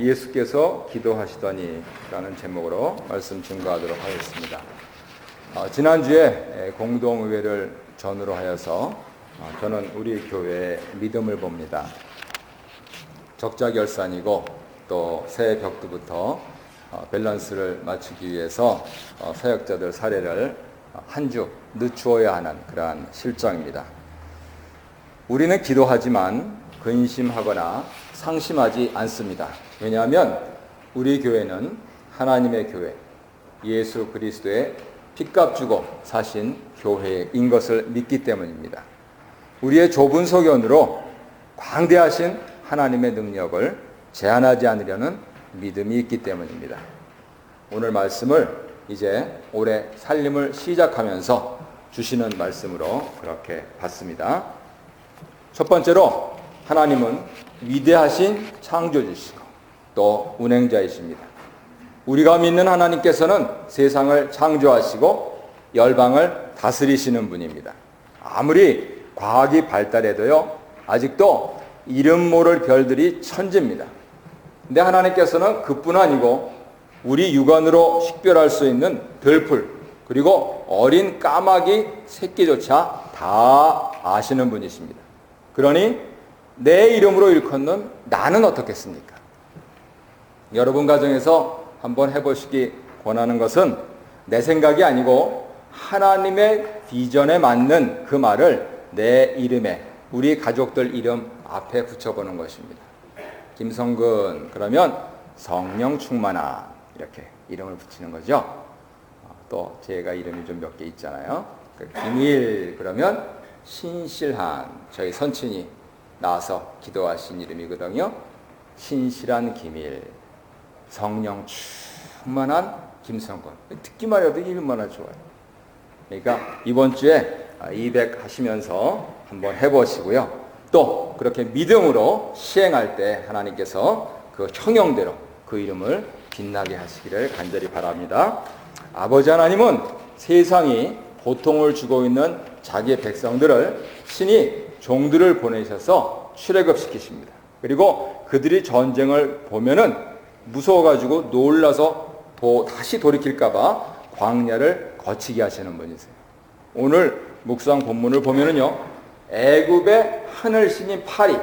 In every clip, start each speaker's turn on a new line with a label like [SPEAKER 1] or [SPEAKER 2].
[SPEAKER 1] 예수께서 기도하시더니 라는 제목으로 말씀 증거하도록 하겠습니다. 지난주에 공동의회를 전후로 하여서 저는 우리 교회의 믿음을 봅니다. 적자결산이고 또 새해 벽두부터 밸런스를 맞추기 위해서 사역자들 사례를 한 주 늦추어야 하는 그러한 실정입니다. 우리는 기도하지만 근심하거나 상심하지 않습니다. 왜냐하면 우리 교회는 하나님의 교회, 예수 그리스도의 핏값 주고 사신 교회인 것을 믿기 때문입니다. 우리의 좁은 소견으로 광대하신 하나님의 능력을 제한하지 않으려는 믿음이 있기 때문입니다. 오늘 말씀을 이제 올해 살림을 시작하면서 주시는 말씀으로 그렇게 봤습니다. 첫 번째로 하나님은 위대하신 창조주시고 또 운행자이십니다. 우리가 믿는 하나님께서는 세상을 창조하시고 열방을 다스리시는 분입니다. 아무리 과학이 발달해도요, 아직도 이름 모를 별들이 천지입니다. 근데 하나님께서는 그뿐 아니고 우리 육안으로 식별할 수 있는 들풀, 그리고 어린 까마귀 새끼조차 다 아시는 분이십니다. 그러니 내 이름으로 일컫는 나는 어떻겠습니까? 여러분 가정에서 한번 해보시기 권하는 것은 내 생각이 아니고 하나님의 비전에 맞는 그 말을 내 이름에, 우리 가족들 이름 앞에 붙여보는 것입니다. 김성근 그러면 성령 충만한 이렇게 이름을 붙이는 거죠. 또 제가 이름이 좀 몇 개 있잖아요. 김일 그러면 신실한, 저희 선친이 나와서 기도하신 이름이거든요. 신실한 김일, 성령 충만한 김성근. 듣기만 해도 얼마나 좋아요. 그러니까 이번 주에 200 하시면서 한번 해보시고요. 또 그렇게 믿음으로 시행할 때 하나님께서 그 형용대로 그 이름을 빛나게 하시기를 간절히 바랍니다. 아버지 하나님은 세상이 고통을 주고 있는 자기의 백성들을 신이 종들을 보내셔서 출애굽시키십니다. 그리고 그들이 전쟁을 보면은 무서워가지고 놀라서 다시 돌이킬까봐 광야를 거치게 하시는 분이세요. 오늘 묵상 본문을 보면은요, 애굽의 하늘 신인 파리,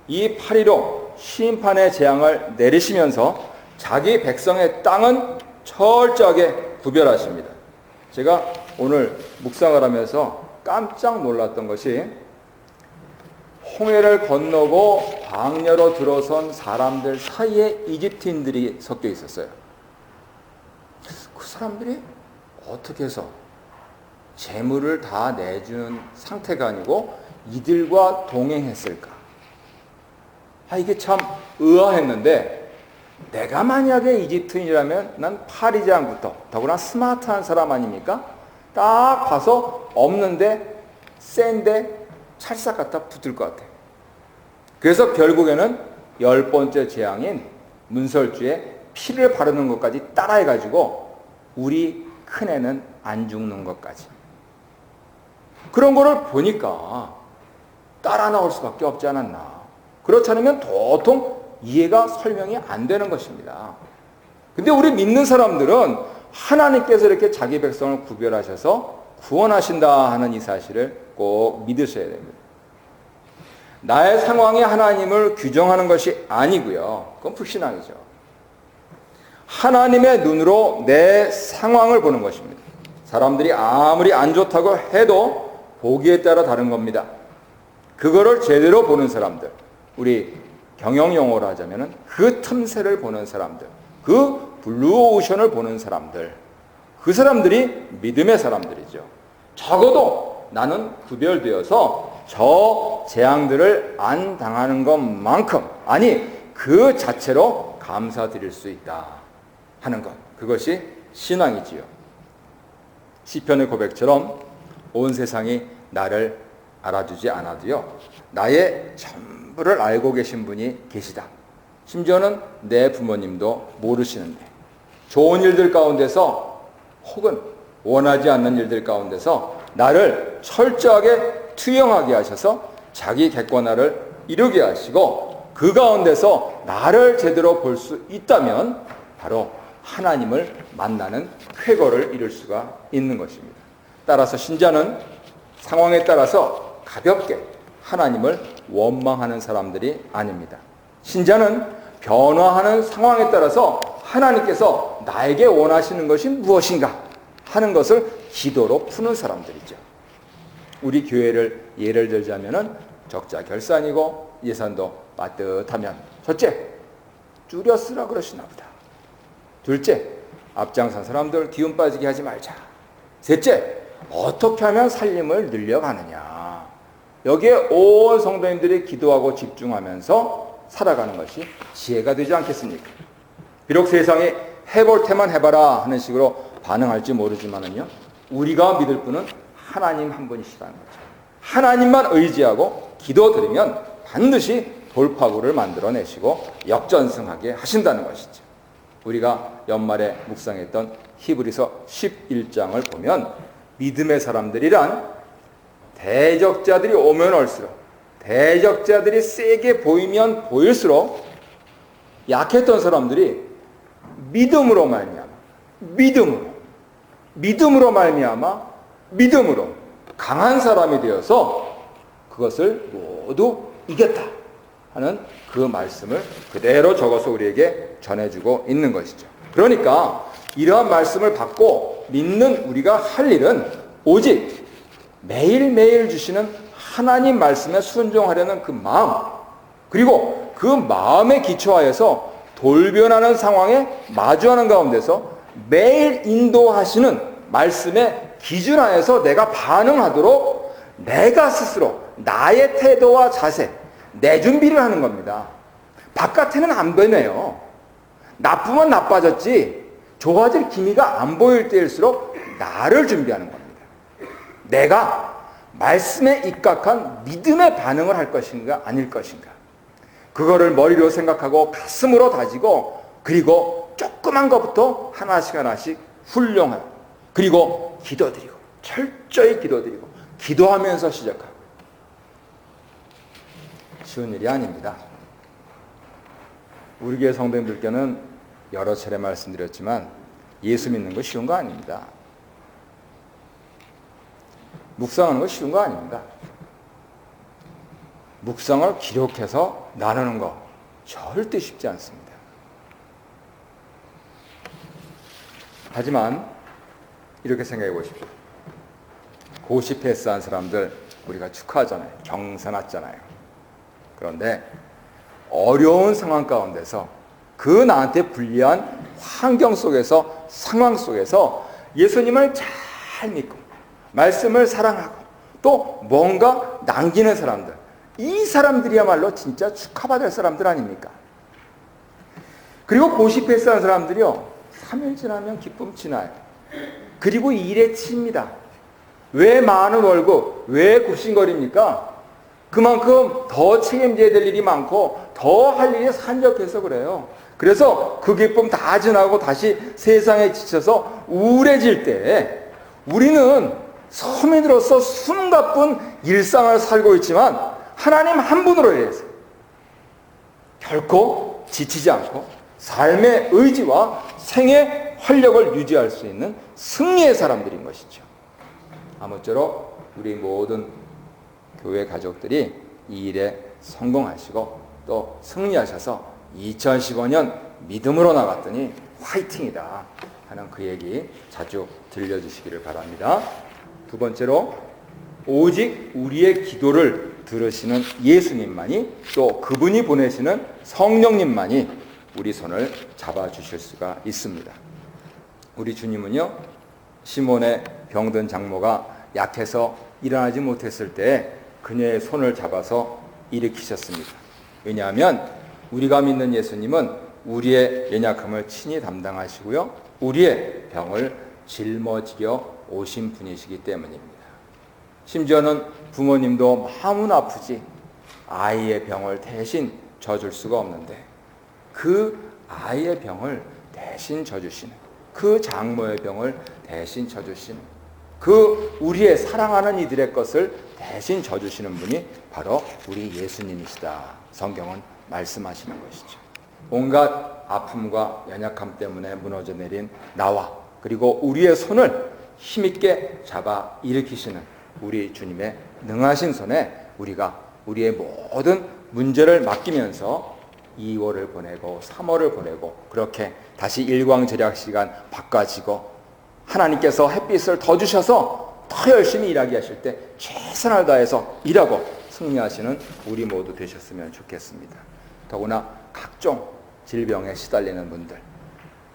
[SPEAKER 1] 이 파리로 심판의 재앙을 내리시면서 자기 백성의 땅은 철저하게 구별하십니다. 제가 오늘 묵상을 하면서 깜짝 놀랐던 것이 홍해를 건너고 광야로 들어선 사람들 사이에 이집트인들이 섞여 있었어요. 그 사람들이 어떻게 해서 재물을 다 내주는 상태가 아니고 이들과 동행했을까? 이게 참 의아했는데, 내가 만약에 이집트인이라면 난 파리장부터, 더구나 스마트한 사람 아닙니까? 딱 봐서 없는데 센데 찰싹 갖다 붙을 것 같아요. 그래서 결국에는 10번째 재앙인 문설주에 피를 바르는 것까지 따라해가지고 우리 큰애는 안 죽는 것까지. 그런 거를 보니까 따라 나올 수밖에 없지 않았나. 그렇지 않으면 도통 이해가 설명이 안 되는 것입니다. 근데 우리 믿는 사람들은 하나님께서 이렇게 자기 백성을 구별하셔서 구원하신다 하는 이 사실을 꼭 믿으셔야 됩니다. 나의 상황이 하나님을 규정하는 것이 아니고요. 그건 불신앙이죠. 하나님의 눈으로 내 상황을 보는 것입니다. 사람들이 아무리 안 좋다고 해도 보기에 따라 다른 겁니다. 그거를 제대로 보는 사람들, 우리 경영 용어로 하자면 그 틈새를 보는 사람들, 그 블루오션을 보는 사람들, 그 사람들이 믿음의 사람들이죠. 적어도 나는 구별되어서 저 재앙들을 안 당하는 것만큼, 아니 그 자체로 감사드릴 수 있다 하는 것, 그것이 신앙이지요. 시편의 고백처럼 온 세상이 나를 알아주지 않아도요, 나의 전부를 알고 계신 분이 계시다. 심지어는 내 부모님도 모르시는데, 좋은 일들 가운데서 혹은 원하지 않는 일들 가운데서 나를 철저하게 투영하게 하셔서 자기 객관화를 이루게 하시고 그 가운데서 나를 제대로 볼 수 있다면 바로 하나님을 만나는 쾌거를 이룰 수가 있는 것입니다. 따라서 신자는 상황에 따라서 가볍게 하나님을 원망하는 사람들이 아닙니다. 신자는 변화하는 상황에 따라서 하나님께서 나에게 원하시는 것이 무엇인가 하는 것을 기도로 푸는 사람들이죠. 우리 교회를 예를 들자면은 적자 결산이고 예산도 빠듯하면 첫째, 줄여 쓰라 그러시나 보다. 둘째, 앞장선 사람들 기운 빠지게 하지 말자. 셋째, 어떻게 하면 살림을 늘려가느냐. 여기에 온 성도님들이 기도하고 집중하면서 살아가는 것이 지혜가 되지 않겠습니까? 비록 세상에 해볼 테만 해봐라 하는 식으로 반응할지 모르지만은요, 우리가 믿을 분은 하나님 한 분이시라는 거죠. 하나님만 의지하고 기도드리면 반드시 돌파구를 만들어내시고 역전승하게 하신다는 것이죠. 우리가 연말에 묵상했던 히브리서 11장을 보면 믿음의 사람들이란 대적자들이 오면 올수록, 대적자들이 세게 보이면 보일수록 약했던 사람들이 믿음으로 말미암아, 믿음으로 말미암아 믿음으로 강한 사람이 되어서 그것을 모두 이겼다 하는 그 말씀을 그대로 적어서 우리에게 전해주고 있는 것이죠. 그러니까 이러한 말씀을 받고 믿는 우리가 할 일은 오직 매일매일 주시는 하나님 말씀에 순종하려는 그 마음, 그리고 그 마음에 기초하여서 돌변하는 상황에 마주하는 가운데서 매일 인도하시는 말씀의 기준 하에서 내가 반응하도록 내가 스스로 나의 태도와 자세, 내 준비를 하는 겁니다. 바깥에는 안 변해요. 나쁘면 나빠졌지 좋아질 기미가 안 보일 때일수록 나를 준비하는 겁니다. 내가 말씀에 입각한 믿음의 반응을 할 것인가 아닐 것인가, 그거를 머리로 생각하고 가슴으로 다지고, 그리고 조그만 것부터 하나씩 하나씩 훈련하고, 그리고 기도드리고, 철저히 기도드리고, 기도하면서 시작하고. 쉬운 일이 아닙니다. 우리 교회 성도님들께는 여러 차례 말씀드렸지만 예수 믿는 거 쉬운 거 아닙니다. 묵상하는 거 쉬운 거 아닙니다. 묵상을 기록해서 나누는 거 절대 쉽지 않습니다. 하지만 이렇게 생각해 보십시오. 고시 패스한 사람들 우리가 축하하잖아요. 경사났잖아요. 그런데 어려운 상황 가운데서 그 나한테 불리한 환경 속에서, 상황 속에서 예수님을 잘 믿고 말씀을 사랑하고 또 뭔가 남기는 사람들, 이 사람들이야말로 진짜 축하받을 사람들 아닙니까? 그리고 고시 패스한 사람들이요, 3일 지나면 기쁨 지나요. 그리고 일에 치입니다. 왜 많은 월급, 왜 굽신거립니까? 그만큼 더 책임져야 될 일이 많고 더 할 일이 산적해서 그래요. 그래서 그 기쁨 다 지나고 다시 세상에 지쳐서 우울해질 때 우리는 서민으로서 숨가쁜 일상을 살고 있지만 하나님 한 분으로 인해서 결코 지치지 않고 삶의 의지와 생의 활력을 유지할 수 있는 승리의 사람들인 것이죠. 아무쪼록 우리 모든 교회 가족들이 이 일에 성공하시고 또 승리하셔서 2015년 믿음으로 나갔더니 화이팅이다 하는 그 얘기 자주 들려주시기를 바랍니다. 두 번째로, 오직 우리의 기도를 들으시는 예수님만이, 또 그분이 보내시는 성령님만이 우리 손을 잡아주실 수가 있습니다. 우리 주님은요, 시몬의 병든 장모가 약해서 일어나지 못했을 때 그녀의 손을 잡아서 일으키셨습니다. 왜냐하면 우리가 믿는 예수님은 우리의 연약함을 친히 담당하시고요, 우리의 병을 짊어지려 오신 분이시기 때문입니다. 심지어는 부모님도 마음은 아프지 아이의 병을 대신 져줄 수가 없는데 그 아이의 병을 대신 져주시는, 그 장모의 병을 대신 져주시는, 그 우리의 사랑하는 이들의 것을 대신 져주시는 분이 바로 우리 예수님이시다. 성경은 말씀하시는 것이죠. 온갖 아픔과 연약함 때문에 무너져 내린 나와 그리고 우리의 손을 힘있게 잡아 일으키시는 우리 주님의 능하신 손에 우리가 우리의 모든 문제를 맡기면서 2월을 보내고 3월을 보내고 그렇게 다시 일광절약 시간 바꿔지고 하나님께서 햇빛을 더 주셔서 더 열심히 일하게 하실 때 최선을 다해서 일하고 승리하시는 우리 모두 되셨으면 좋겠습니다. 더구나 각종 질병에 시달리는 분들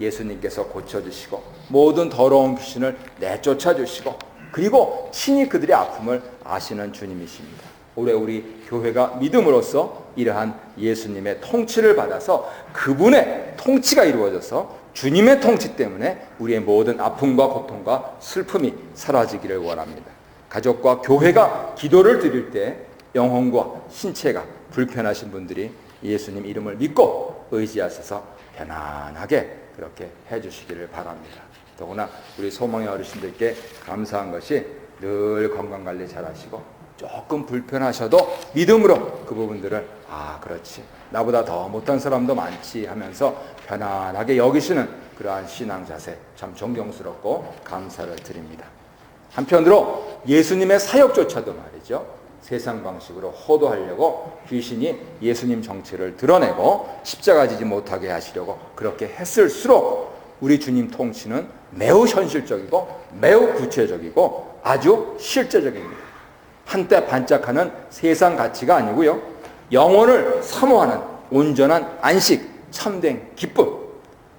[SPEAKER 1] 예수님께서 고쳐주시고 모든 더러운 귀신을 내쫓아주시고 그리고 친히 그들의 아픔을 아시는 주님이십니다. 올해 우리 교회가 믿음으로써 이러한 예수님의 통치를 받아서 그분의 통치가 이루어져서 주님의 통치 때문에 우리의 모든 아픔과 고통과 슬픔이 사라지기를 원합니다. 가족과 교회가 기도를 드릴 때 영혼과 신체가 불편하신 분들이 예수님 이름을 믿고 의지하셔서 편안하게 그렇게 해주시기를 바랍니다. 더구나 우리 소망의 어르신들께 감사한 것이 늘 건강관리 잘하시고 조금 불편하셔도 믿음으로 그 부분들을 그렇지 나보다 더 못한 사람도 많지 하면서 편안하게 여기시는 그러한 신앙 자세 참 존경스럽고 감사를 드립니다. 한편으로 예수님의 사역조차도 말이죠. 세상 방식으로 호도하려고 귀신이 예수님 정체를 드러내고 십자가 지지 못하게 하시려고 그렇게 했을수록 우리 주님 통치는 매우 현실적이고 매우 구체적이고 아주 실제적입니다. 한때 반짝하는 세상 가치가 아니고요. 영혼을 사모하는 온전한 안식, 참된 기쁨,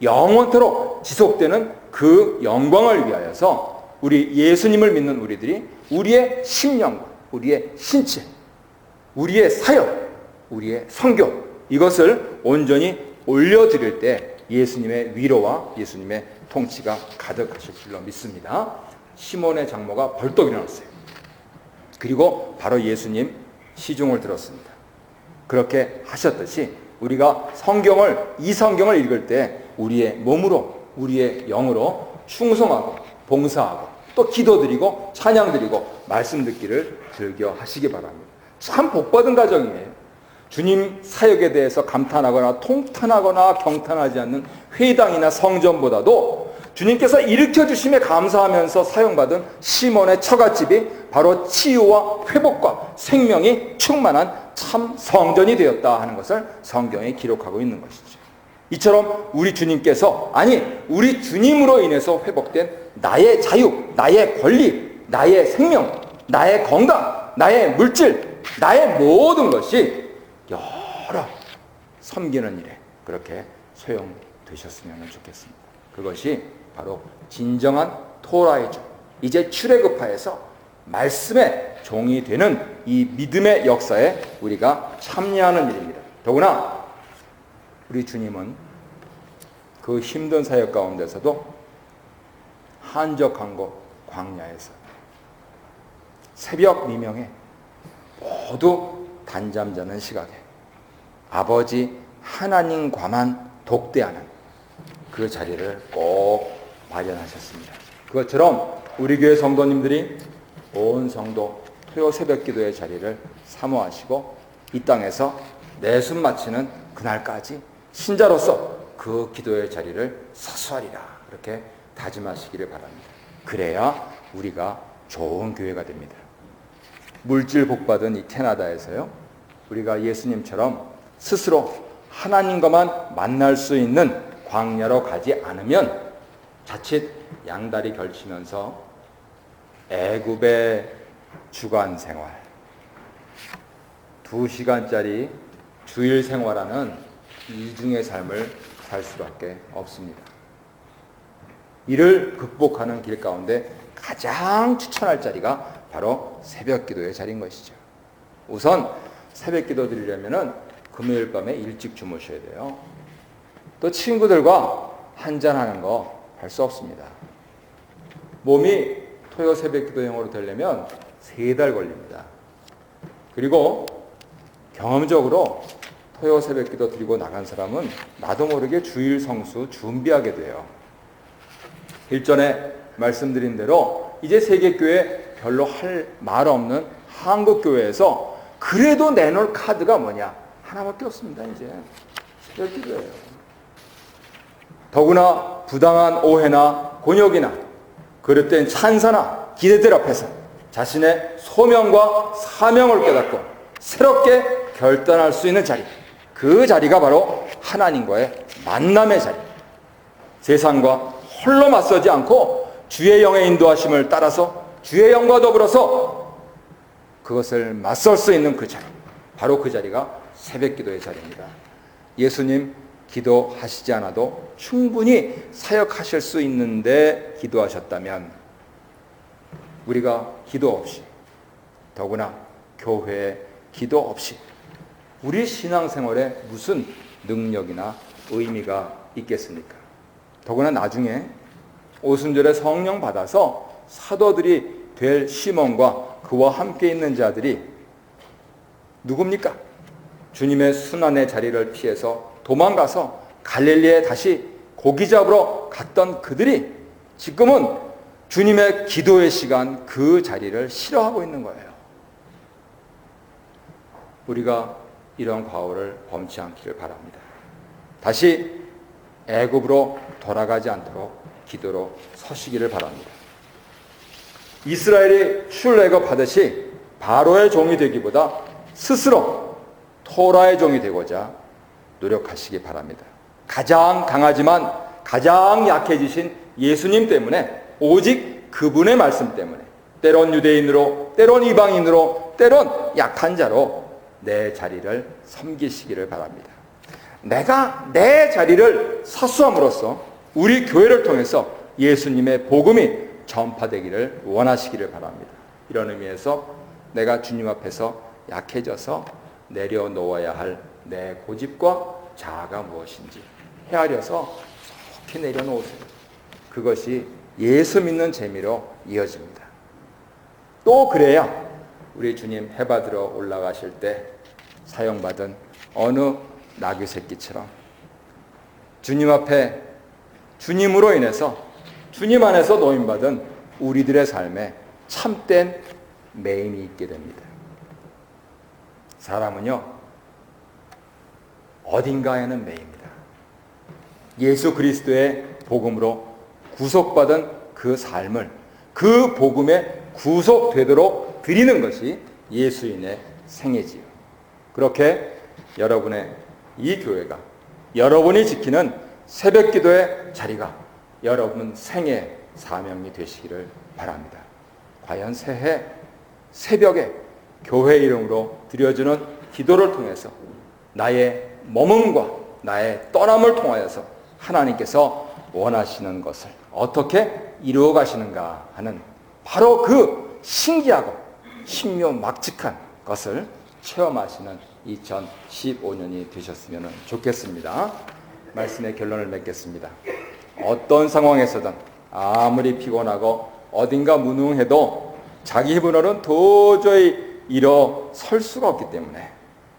[SPEAKER 1] 영원토록 지속되는 그 영광을 위하여서 우리 예수님을 믿는 우리들이 우리의 심령과 우리의 신체, 우리의 사역, 우리의 선교 이것을 온전히 올려드릴 때 예수님의 위로와 예수님의 통치가 가득하실 줄로 믿습니다. 시몬의 장모가 벌떡 일어났어요. 그리고 바로 예수님 시중을 들었습니다. 그렇게 하셨듯이 우리가 이 성경을 읽을 때 우리의 몸으로 우리의 영으로 충성하고 봉사하고 또 기도드리고 찬양드리고 말씀 듣기를 즐겨 하시기 바랍니다. 참 복받은 가정이에요. 주님 사역에 대해서 감탄하거나 통탄하거나 경탄하지 않는 회당이나 성전보다도 주님께서 일으켜주심에 감사하면서 사용받은 시몬의 처갓집이 바로 치유와 회복과 생명이 충만한 참 성전이 되었다 하는 것을 성경에 기록하고 있는 것이죠. 이처럼 우리 주님께서 우리 주님으로 인해서 회복된 나의 자유, 나의 권리, 나의 생명, 나의 건강, 나의 물질, 나의 모든 것이 여러 섬기는 일에 그렇게 소용되셨으면 좋겠습니다. 그것이 바로 진정한 토라의 종, 이제 출애굽하여서 말씀의 종이 되는 이 믿음의 역사에 우리가 참여하는 일입니다. 더구나 우리 주님은 그 힘든 사역 가운데서도 한적한 곳 광야에서 새벽 미명에 모두 단잠 자는 시각에 아버지 하나님과만 독대하는 그 자리를 꼭 마련하셨습니다. 그것처럼 우리 교회 성도님들이 온 성도 토요 새벽 기도의 자리를 사모하시고 이 땅에서 내숨 마치는 그날까지 신자로서 그 기도의 자리를 사수하리라 그렇게 다짐하시기를 바랍니다. 그래야 우리가 좋은 교회가 됩니다. 물질 복받은 이 캐나다에서요, 우리가 예수님처럼 스스로 하나님과만 만날 수 있는 광야로 가지 않으면 자칫 양다리 걸치면서 애굽의 주간 생활, 2시간짜리 주일 생활하는 이중의 삶을 살 수밖에 없습니다. 이를 극복하는 길 가운데 가장 추천할 자리가 바로 새벽 기도의 자리인 것이죠. 우선 새벽 기도 드리려면 금요일 밤에 일찍 주무셔야 돼요. 또 친구들과 한잔하는 거 할 수 없습니다. 몸이 토요 새벽 기도형으로 되려면 3달 걸립니다. 그리고 경험적으로 토요 새벽 기도 드리고 나간 사람은 나도 모르게 주일 성수 준비하게 돼요. 일전에 말씀드린 대로 이제 세계교회 별로 할 말 없는 한국교회에서 그래도 내놓을 카드가 뭐냐? 하나밖에 없습니다. 이제 새벽기도예요. 더구나 부당한 오해나 곤욕이나 그릇된 찬사나 기대들 앞에서 자신의 소명과 사명을 깨닫고 새롭게 결단할 수 있는 자리, 그 자리가 바로 하나님과의 만남의 자리. 세상과 홀로 맞서지 않고 주의 영의 인도하심을 따라서 주의 영과 더불어서 그것을 맞설 수 있는 그 자리, 바로 그 자리가 새벽기도의 자리입니다. 예수님 기도하시지 않아도 충분히 사역하실 수 있는데 기도하셨다면 우리가 기도 없이, 더구나 교회에 기도 없이 우리 신앙생활에 무슨 능력이나 의미가 있겠습니까? 더구나 나중에 오순절에 성령 받아서 사도들이 될 시몬과 그와 함께 있는 자들이 누굽니까? 주님의 순환의 자리를 피해서 도망가서 갈릴리에 다시 고기 잡으러 갔던 그들이 지금은 주님의 기도의 시간 그 자리를 싫어하고 있는 거예요. 우리가 이런 과오를 범치 않기를 바랍니다. 다시 애굽으로 돌아가지 않도록 기도로 서시기를 바랍니다. 이스라엘이 출애굽하듯이 바로의 종이 되기보다 스스로 토라의 종이 되고자 노력하시기 바랍니다. 가장 강하지만 가장 약해지신 예수님 때문에, 오직 그분의 말씀 때문에, 때론 유대인으로, 때론 이방인으로, 때론 약한 자로 내 자리를 섬기시기를 바랍니다. 내가 내 자리를 사수함으로써 우리 교회를 통해서 예수님의 복음이 전파되기를 원하시기를 바랍니다. 이런 의미에서 내가 주님 앞에서 약해져서 내려놓아야 할 내 고집과 자아가 무엇인지 헤아려서 속히 내려놓으세요. 그것이 예수 믿는 재미로 이어집니다. 또 그래야 우리 주님 해받으러 올라가실 때 사용받은 어느 나귀 새끼처럼 주님 앞에 주님으로 인해서 주님 안에서 노임받은 우리들의 삶에 참된 매임이 있게 됩니다. 사람은요, 어딘가에는 매입니다. 예수 그리스도의 복음으로 구속받은 그 삶을 그 복음에 구속되도록 드리는 것이 예수인의 생애지요. 그렇게 여러분의 이 교회가, 여러분이 지키는 새벽기도의 자리가 여러분 생애 사명이 되시기를 바랍니다. 과연 새해 새벽에 교회 이름으로 드려주는 기도를 통해서 나의 머문과 나의 떠남을 통하여서 하나님께서 원하시는 것을 어떻게 이루어 가시는가 하는 바로 그 신기하고 신묘막측한 것을 체험하시는 2015년이 되셨으면 좋겠습니다. 말씀의 결론을 맺겠습니다. 어떤 상황에서든 아무리 피곤하고 어딘가 무능해도 자기 힘으로는 도저히 일어설 수가 없기 때문에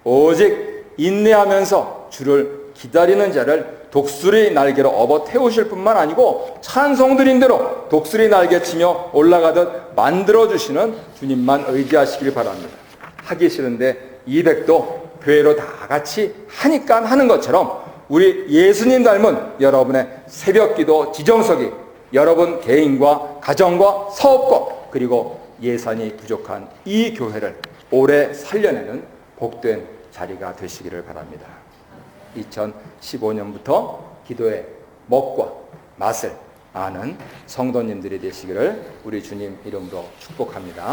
[SPEAKER 1] 오직 인내하면서 주를 기다리는 자를 독수리 날개로 업어 태우실 뿐만 아니고 찬송드린 대로 독수리 날개치며 올라가듯 만들어주시는 주님만 의지하시길 바랍니다. 하기 싫은데 200도 교회로 다 같이 하니까 하는 것처럼 우리 예수님 닮은 여러분의 새벽기도 지정석이 여러분 개인과 가정과 사업과 그리고 예산이 부족한 이 교회를 오래 살려내는 복된 자리가 되시기를 바랍니다. 2015년부터 기도의 먹과 맛을 아는 성도님들이 되시기를 우리 주님 이름으로 축복합니다.